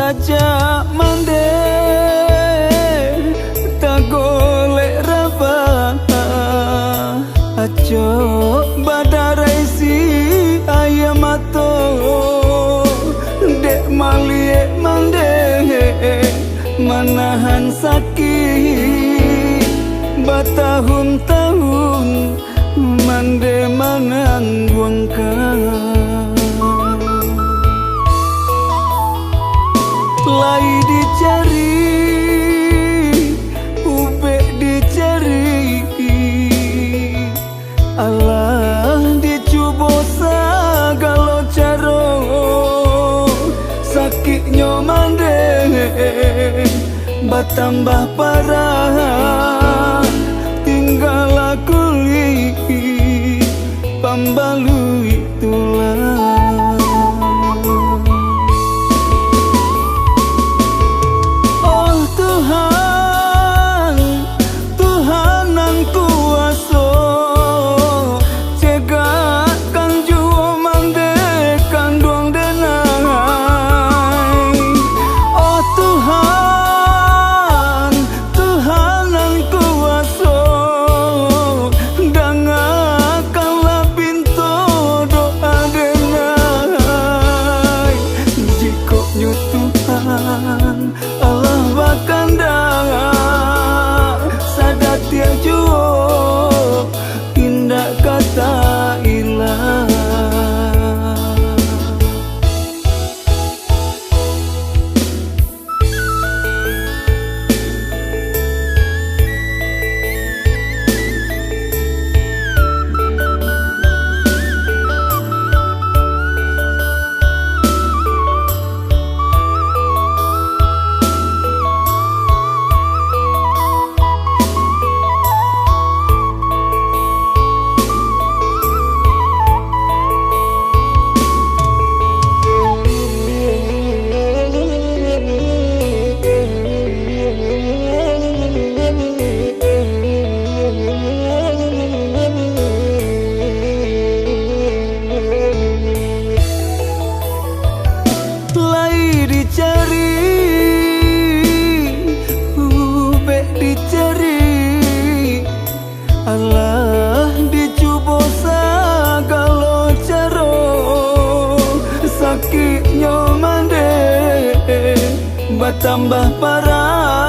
saja mande tak golek rabah ajo badarai si ayam ato dek malie mande menahan sakit bertahun-tahun mande menangguangkan lai dicari ube dicari Allah dicubo sagalo caro sakitnya mande bertambah parah tinggal aku pambalui tulang. Oh Tuhan, Tuhan yang kuasa cegakan jua mandekan duang denai. Oh Tuhan, Tuhan yang kuasa dangakanlah pintu doa denai. Jikoknya Tuhan Allah bakandang sadatia jua indah kata ilah. Allah dicubo sagalo caro sakitnya mande bertambah parah